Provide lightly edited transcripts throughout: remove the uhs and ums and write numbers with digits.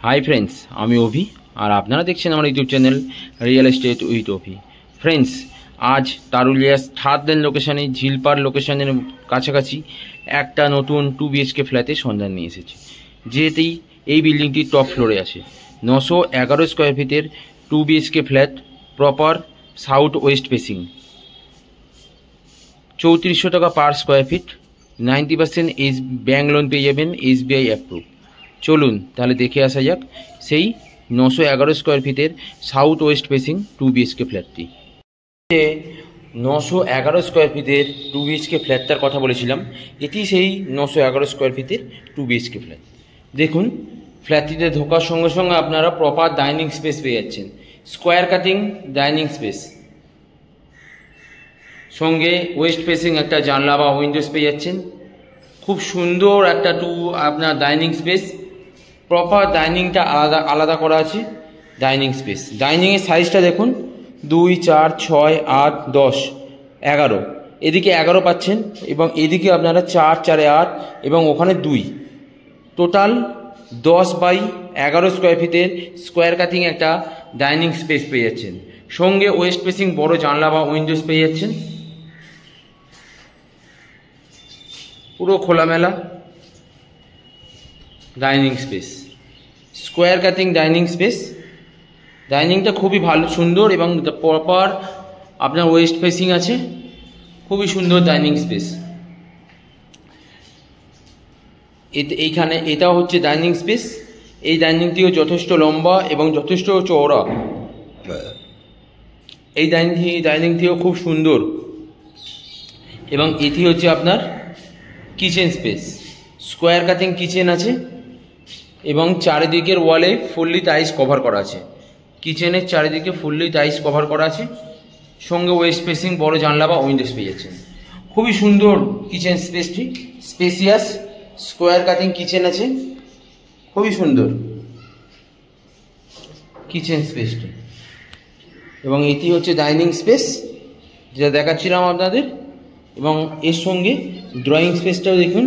Hi friends, আমি অভি আর আপনারা দেখছেন আমার YouTube channel real estate with Abhi. Friends, আজ তারুলিয়া থার্ড লেন লোকেশানে ঝিলপাড় লোকেশানের কাছাকাছি একটা নতুন 2 BHK ফ্ল্যাটের সন্ধান নিয়ে এসেছি, যেতেই এই বিল্ডিংটি টপ ফ্লোরে আছে। 911 স্কোয়ার ফিটের 2 BHK flat, proper south West facing, 3400 টাকা per square feet, 90% bank loan পেয়ে যাবেন, SBI অ্যাপ্রুভ। চলুন তাহলে দেখে আসা যাক সেই 911 স্কোয়ার ফিটের সাউথ ওয়েস্ট ফেসিং 2 BHK ফ্ল্যাটটি। 911 স্কোয়ার ফিটের 2 BHK ফ্ল্যাটটার কথা বলেছিলাম, এটি সেই 911 স্কোয়ার ফিটের 2 BHK ফ্ল্যাট। দেখুন, ফ্ল্যাটটিতে ঢোকার সঙ্গে সঙ্গে আপনারা প্রপার ডাইনিং স্পেস পেয়ে যাচ্ছেন, স্কোয়ার কাটিং ডাইনিং স্পেস, সঙ্গে ওয়েস্ট ফেসিং একটা জানলা বা উইন্ডোজ পেয়ে যাচ্ছেন। খুব সুন্দর একটা আপনার ডাইনিং স্পেস, প্রপার ডাইনিংটা আলাদা করা আছে। ডাইনিং স্পেস, ডাইনিংয়ের সাইজটা দেখুন, 2, 4, 6, 8, 10, 11, এদিকে 11 পাচ্ছেন এবং এদিকে আপনারা 4, 4, 8 এবং ওখানে 2, টোটাল 10/11 স্কোয়ার ফিটের স্কোয়ার কাটিং একটা ডাইনিং স্পেস পেয়ে যাচ্ছেন। সঙ্গে ওয়েস্ট ফেসিং বড় জানলা বা উইন্ডোজ পেয়ে যাচ্ছেন। পুরো খোলামেলা dining space, square cutting dining space. ডাইনিংটা খুবই ভালো, সুন্দর এবং প্রপার আপনার ওয়েস্ট ফেসিং আছে। খুবই সুন্দর ডাইনিং স্পেস। এইখানে এটাও হচ্ছে ডাইনিং স্পেস। এই ডাইনিংটিও যথেষ্ট লম্বা এবং যথেষ্ট চওড়া। এই ডাইনিংটিও খুব সুন্দর এবং এটি হচ্ছে আপনার kitchen space, square cutting kitchen আছে এবং চারিদিকের ওয়ালে ফুললি টাইলস কভার করা আছে। কিচেনের চারিদিকে ফুললি টাইলস কভার করা আছে, সঙ্গে ওয়েস্ট ফেসিং বড় জানলা বা উইন্ডোজ পেয়ে যাচ্ছেন। খুবই সুন্দর কিচেন স্পেসটি, স্পেসিয়াস স্কোয়ার কাটিং কিচেন আছে, খুবই সুন্দর কিচেন স্পেসটি। এবং এটি হচ্ছে ডাইনিং স্পেস যেটা দেখাচ্ছিলাম আপনাদের, এবং এর সঙ্গে ড্রয়িং স্পেসটাও দেখুন,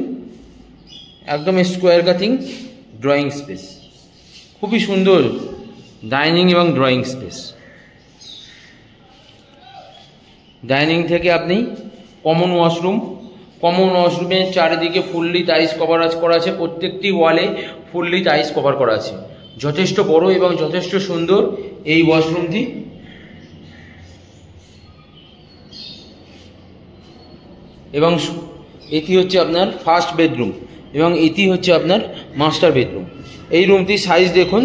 একদম স্কোয়ার কাটিং ড্রয়িং স্পেস। খুবই সুন্দর ডাইনিং এবং ড্রয়িং স্পেস। ডাইনিং থেকে আপনি কমন ওয়াশরুমের চারিদিকে ফুললি টাইলস কভার করা আছে, প্রত্যেকটি ওয়ালে ফুললি টাইলস কভার করা আছে। যথেষ্ট বড় এবং যথেষ্ট সুন্দর এই ওয়াশরুমটি। এবং এটি হচ্ছে আপনার ফার্স্ট বেডরুম এবং এটি হচ্ছে আপনার মাস্টার বেডরুম। এই রুমটির সাইজ দেখুন,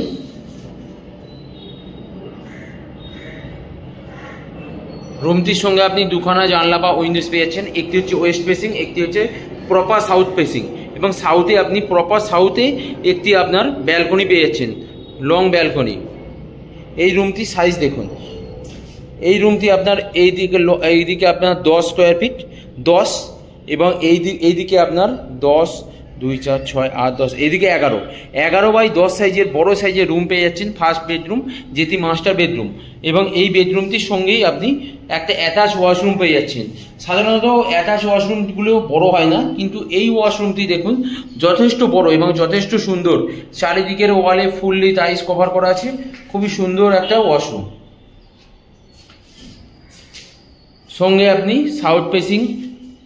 রুমটির সঙ্গে আপনি দুখানা জানলা বা উইন্ডোজ পেয়ে যাচ্ছেন। একটি হচ্ছে ওয়েস্ট ফেসিং, একটি হচ্ছে প্রপার সাউথ ফেসিং, এবং সাউথে আপনি প্রপার সাউথে একটি আপনার ব্যালকনি পেয়ে যাচ্ছেন, লং ব্যালকনি। এই রুমটির সাইজ দেখুন, এই রুমটি আপনার এইদিকে আপনার 10 স্কোয়ার ফিট, 10, এবং এইদিকে আপনার 10, 2, 4, 6, 8, 10, এইদিকে 11/10 সাইজের বড় সাইজের রুম পেয়ে যাচ্ছেন। ফার্স্ট বেডরুম যেটি মাস্টার বেডরুম, এবং এই বেডরুমটির সঙ্গেই আপনি একটা অ্যাটাচ ওয়াশরুম পেয়ে যাচ্ছেন। সাধারণত অ্যাটাচ ওয়াশরুমগুলো বড় হয় না, কিন্তু এই ওয়াশরুমটি দেখুন যথেষ্ট বড় এবং যথেষ্ট সুন্দর। চারিদিকের ওয়ালে ফুললি টাইলস কভার করা আছে, খুবই সুন্দর একটা ওয়াশরুম। সঙ্গে আপনি সাউথ ফেসিং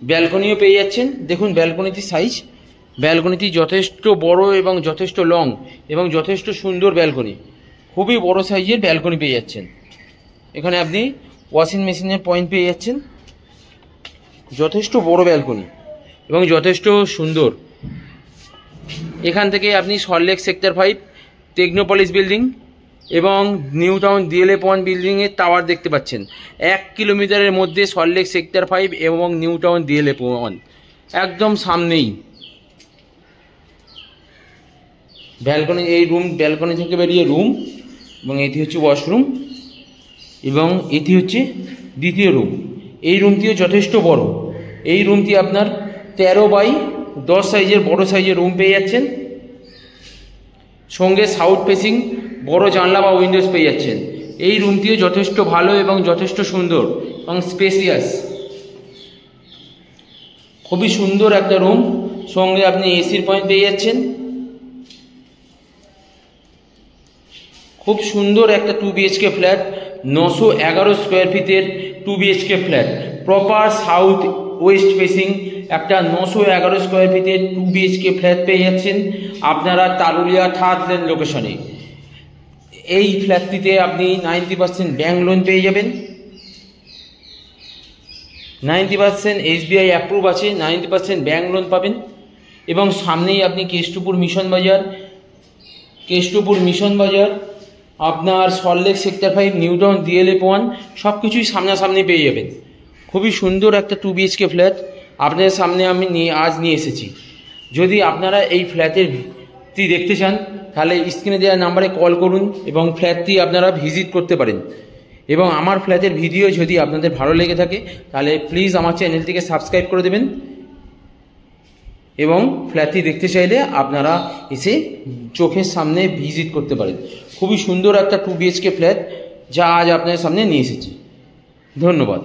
ব্যালকনিও পেয়ে যাচ্ছেন। দেখুন ব্যালকনিটির সাইজ, ব্যালকনিটি যথেষ্ট বড় এবং যথেষ্ট লং এবং যথেষ্ট সুন্দর ব্যালকনি। খুবই বড় সাইজের ব্যালকনি পেয়ে যাচ্ছেন। এখানে আপনি ওয়াশিং মেশিনের পয়েন্ট পেয়ে যাচ্ছেন। যথেষ্ট বড় ব্যালকনি এবং যথেষ্ট সুন্দর। এখান থেকে আপনি সল্টলেক সেক্টর 5 টেকনোপলিস বিল্ডিং এবং নিউ টাউন DLF 1 বিল্ডিংয়ের টাওয়ার দেখতে পাচ্ছেন। 1 কিলোমিটারের মধ্যে সল্টলেক সেক্টর 5 এবং নিউ টাউন DLF 1 একদম সামনেই। ব্যালকনি, এই ব্যালকনি থেকে বেরিয়ে রুম, এবং এটি হচ্ছে ওয়াশরুম, এবং এটি হচ্ছে দ্বিতীয় রুম। এই রুমটিও যথেষ্ট বড়। এই রুমটি আপনার 13/10 সাইজের বড় সাইজের রুম পেয়ে যাচ্ছেন। সঙ্গে সাউথ ফেসিং বড় জানলা বা উইন্ডোজ পেয়ে যাচ্ছেন। এই রুমটিও যথেষ্ট ভালো এবং যথেষ্ট সুন্দর এবং স্পেসিয়াস। খুবই সুন্দর একটা রুম, সঙ্গে আপনি এসির পয়েন্ট পেয়ে যাচ্ছেন। খুব সুন্দর একটা 2 BHK ফ্ল্যাট, 911 স্কোয়ার ফিটের 2 BHK flat, proper south West facing একটা 911 স্কোয়ার ফিটের 2 BHK ফ্ল্যাট পেয়ে যাচ্ছেন আপনারা তারুলিয়া থার্ড লেন লোকেশনে। এই ফ্ল্যাটটিতে আপনি 90% ব্যাংক লোন পেয়ে যাবেন, 90% SBI অ্যাপ্রুভ আছে, 90% ব্যাংক লোন পাবেন। এবং সামনেই আপনি কেষ্টপুর মিশন বাজার আপনার সল্টলেক সেক্টর 5 নিউটাউন DLF 1 সব কিছুই সামনাসামনি পেয়ে যাবেন। খুবই সুন্দর একটা 2 BHK ফ্ল্যাট আপনাদের সামনে আমি আজ নিয়ে এসেছি। যদি আপনারা এই ফ্ল্যাটটি দেখতে চান তাহলে স্ক্রিনে দেওয়া নাম্বারে কল করুন এবং ফ্ল্যাটটি আপনারা ভিজিট করতে পারেন। এবং আমার ফ্ল্যাটের ভিডিও যদি আপনাদের ভালো লেগে থাকে তাহলে প্লিজ আমার চ্যানেলটিকে সাবস্ক্রাইব করে দেবেন এবং ফ্ল্যাটটি দেখতে চাইলে আপনারা এসে চোখের সামনে ভিজিট করতে পারেন। খুবই সুন্দর একটা 2 BHK ফ্ল্যাট যা আজ আপনাদের সামনে নিয়ে এসেছি। ধন্যবাদ।